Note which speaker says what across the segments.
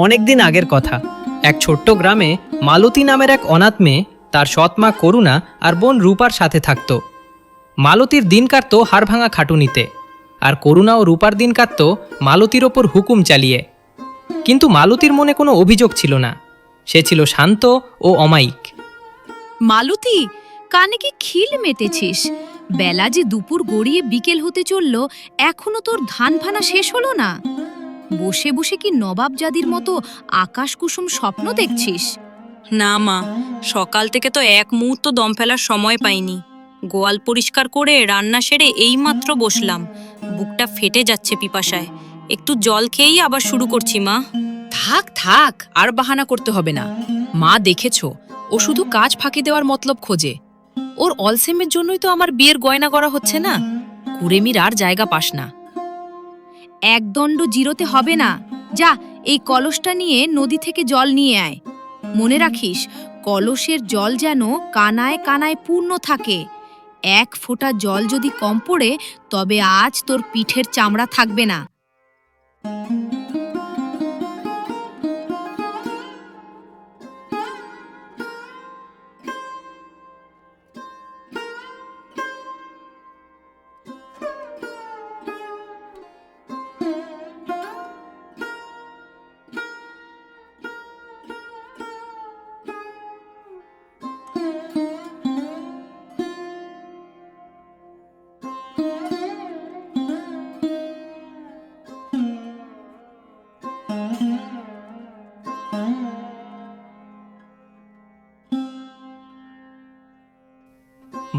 Speaker 1: অনেকদিন আগের কথা। এক ছোট্ট গ্রামে মালতী নামের এক অনাথ মেয়ে তার সৎ মা করুণা আর বোন রূপার সাথে থাকত। মালতীর দিন কাটত হাড়ভাঙা খাটুনিতে, আর করুণা ও রূপার দিন কাটত মালতীর ওপর হুকুম চালিয়ে। কিন্তু মালতীর মনে কোনো অভিযোগ ছিল না। সে ছিল শান্ত ও অমায়িক।
Speaker 2: মালতী, কানে কি খিল মেতেছিস? বেলা যে দুপুর গড়িয়ে বিকেল হতে চলল, এখনো তোর ধান ভানা শেষ হলো না। বসে বসে কি নবাবজাদির মতো আকাশ কুসুম স্বপ্ন দেখছিস?
Speaker 3: না মা, সকাল থেকে তো এক মুহূর্ত দম ফেলার সময় পাইনি। গোয়াল পরিষ্কার করে রান্না সেরে এইমাত্র বসলাম। বুকটা ফেটে যাচ্ছে পিপাসায়। একটু জল খেয়েই আবার শুরু করছি মা।
Speaker 4: থাক থাক, আর বাহানা করতে হবে না। মা দেখেছ, ও শুধু কাজ ফাঁকি দেওয়ার মতলব খোঁজে। ওর অলসেমের জন্যই তো আমার বিয়ের গয়না করা হচ্ছে না। কুড়েমির আর জায়গা পাস না।
Speaker 2: একদণ্ড জিরোতে হবে না। যা, এই কলসটা নিয়ে নদী থেকে জল নিয়ে আয়। মনে রাখিস, কলসের জল যেন কানায় কানায় পূর্ণ থাকে। এক ফোঁটা জল যদি কম পড়ে, তবে আজ তোর পিঠের চামড়া থাকবে না।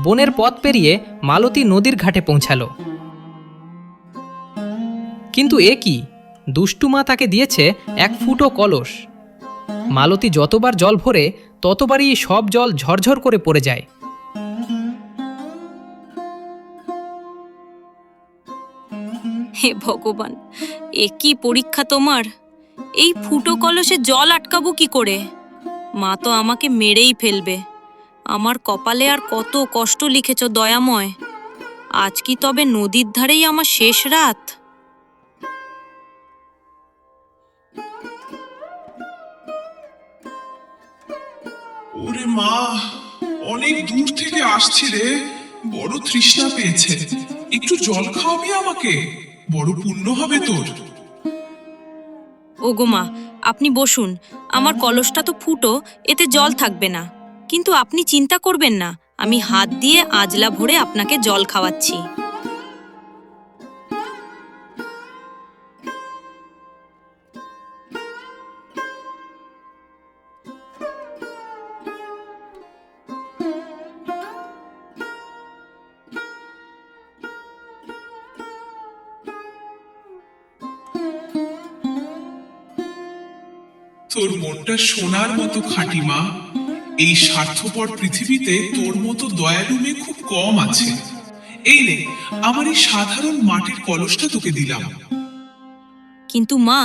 Speaker 1: বনের পথ পেরিয়ে মালতী নদীর ঘাটে পৌঁছালো। কিন্তু এ কি, দুষ্টু মা তাকে দিয়েছে এক ফুটো কলস। মালতী যতবার জল ভরে ততবারই সব জল ঝরঝর করে পড়ে যায়।
Speaker 3: হে ভগবান, এ কি পরীক্ষা তোমার! এই ফুটো কলসে জল আটকাবো কি করে? মা তো আমাকে মেরেই ফেলবে। আমার কপালে আর কত কষ্ট লিখেছ দয়াময়। আজ কি তবে নদীর ধারেই আমার শেষ রাত?
Speaker 5: ওরে মা, অনেক দূর থেকে আসছি রে, বড় তৃষ্ণা পেয়েছে। একটু জল খাওয়াবি আমাকে? বড় পুণ্য হবে তোর।
Speaker 3: ওগো মা, আপনি বসুন। আমার কলসটা তো ফুটো, এতে জল থাকবে না। কিন্তু আপনি চিন্তা করবেন না, আমি হাত দিয়ে আজলা ভরে আপনাকে জল খাওয়াচ্ছি।
Speaker 5: তোর মনটা সোনার মতো খাঁটি মা। এই স্বার্থপর পৃথিবীতে তোর মতো দয়ালু মেয়ে খুব কম আছে। এই নে, আমার এই সাধারণ মাটির কলসটা তোকে দিলাম।
Speaker 3: কিন্তু মা,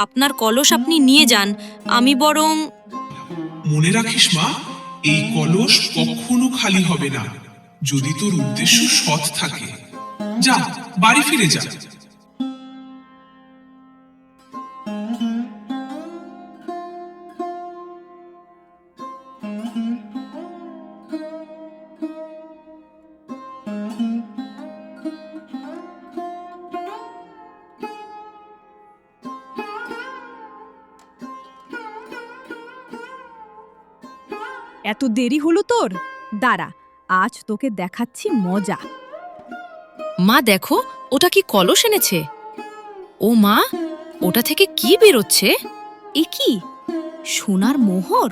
Speaker 3: আপনার কলস আপনি নিয়ে যান, আমি বরং...
Speaker 5: মনে রাখিস মা, এই কলস কখনো খালি হবে না, যদি তোর উদ্দেশ্য সৎ থাকে। যা, বাড়ি ফিরে যা।
Speaker 2: এত দেরি হলো তোর? দাঁড়া, আজ তোকে দেখাচ্ছি মজা।
Speaker 4: মা দেখো, ওটা কি কলস এনেছে? ও মা, ওটা থেকে কি বেরোচ্ছে?
Speaker 2: এ কি, সোনার মোহর?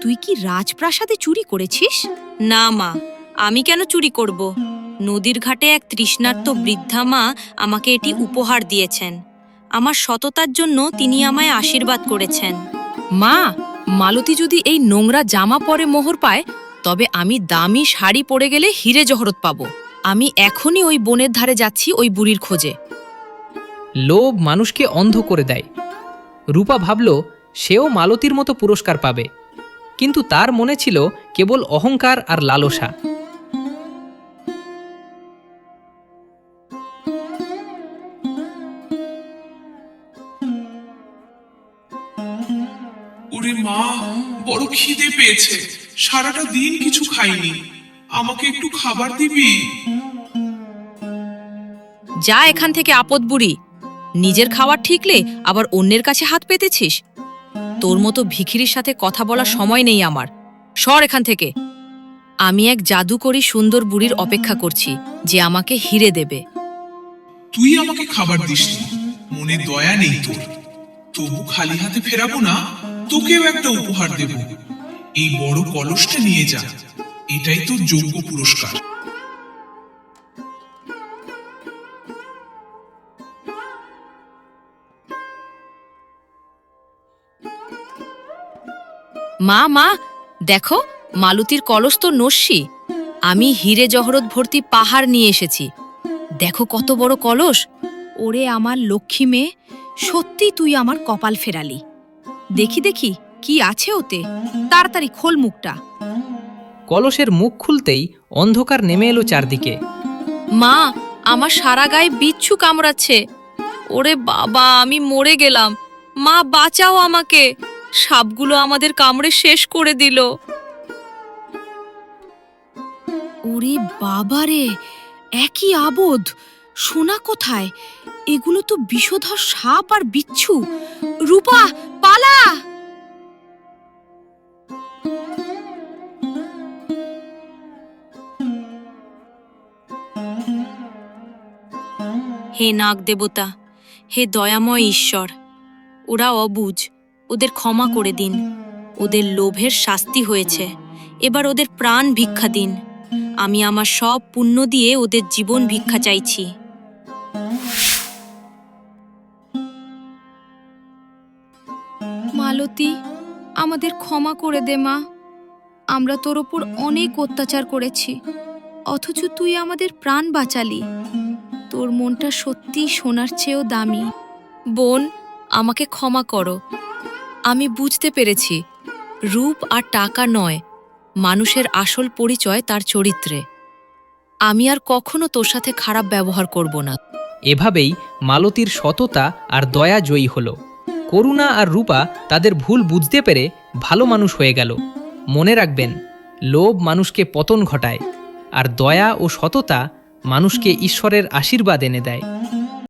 Speaker 2: তুই কি রাজপ্রাসাদে চুরি করেছিস?
Speaker 3: না মা, আমি কেন চুরি করব? নদীর ঘাটে এক তৃষ্ণার্ত বৃদ্ধা মা আমাকে এটি উপহার দিয়েছেন। আমার সততার জন্য তিনি আমায় আশীর্বাদ করেছেন।
Speaker 4: মা, মালতী যদি এই নোংরা জামা পরে মোহর পায়, তবে আমি দামি শাড়ি পরে গেলে হিরে জহরত পাবো। আমি এখনই ওই বনের ধারে যাচ্ছি ওই বুড়ির খোঁজে।
Speaker 1: লোভ মানুষকে অন্ধ করে দেয়। রূপা ভাবল সেও মালতীর মতো পুরস্কার পাবে, কিন্তু তার মনে ছিল কেবল অহংকার আর লালসা।
Speaker 5: ওরে মা, বড় খিদে পেয়েছে, সারাটা দিন কিছু খাইনি, আমাকে একটু খাবার দিবি?
Speaker 4: যা এখান থেকে আপদ বুড়ি, নিজের খাবার ঠিকলে আবার অন্যের কাছে হাত পেতেছিস। তোর মতো ভিখিরির সাথে কথা বলার সময় নেই আমার, সর এখান থেকে। আমি এক জাদুকরী সুন্দর বুড়ির অপেক্ষা করছি যে আমাকে হিরে দেবে।
Speaker 5: তুই আমাকে খাবার দিসনি, মনে দয়া নেই তোর। তবু খালি হাতে ফেরাবো না, তোকেও একটা উপহার দেব। এই বড় কলসটা নিয়ে যা, এটাই তোর যোগ্য পুরস্কার।
Speaker 4: মা মা, দেখো মালতীর কলস তো নস্যি। আমি হিরে জহরত ভর্তি পাহাড় নিয়ে এসেছি। দেখো কত বড় কলস।
Speaker 2: ওরে আমার লক্ষ্মী মেয়ে, সত্যি তুই আমার কপাল ফেরালি। দেখি দেখি কি আছে ওতে, তাড়াতাড়ি খোল মুখটা।
Speaker 1: কলসের মুখ খুলতেই অন্ধকার নেমে এলো চারদিকে।
Speaker 4: মা, আমার সারা গায়ে বিচ্ছু কামড়াচ্ছে। ওরে বাবা, আমি মরে গেলাম। মা বাঁচাও আমাকে, সাপগুলো আমাদের কামড়ে শেষ করে দিল।
Speaker 2: ওরে বাবারে, একই আবোধ! সোনা কোথায়? এগুলো তো বিষধর সাপ আর বিচ্ছু। রূপা, পালা!
Speaker 3: হে নাগ দেবতা, হে দয়াময় ঈশ্বর, ওরা অবুঝ, ওদের ক্ষমা করে দিন। ওদের লোভের শাস্তি হয়েছে, এবার ওদের প্রাণ ভিক্ষা দিন। আমি আমার সব পুণ্য দিয়ে ওদের জীবন ভিক্ষা চাইছি।
Speaker 2: মালতী, আমাদের ক্ষমা করে দে মা। আমরা তোর ওপর অনেক অত্যাচার করেছি, অথচ তুই আমাদের প্রাণ বাঁচালি। তোর মনটা সত্যি সোনার চেয়েও দামি।
Speaker 4: বোন, আমাকে ক্ষমা করো। আমি বুঝতে পেরেছি, রূপ আর টাকা নয়, মানুষের আসল পরিচয় তার চরিত্রে। আমি আর কখনো তোর সাথে খারাপ ব্যবহার করব না।
Speaker 1: এভাবেই মালতীর সততা আর দয়া জয়ী হলো। করুণা আর রূপা তাদের ভুল বুঝতে পেরে ভালো মানুষ হয়ে গেল। মনে রাখবেন, লোভ মানুষকে পতন ঘটায়, আর দয়া ও সততা মানুষকে ঈশ্বরের আশীর্বাদ এনে দেয়।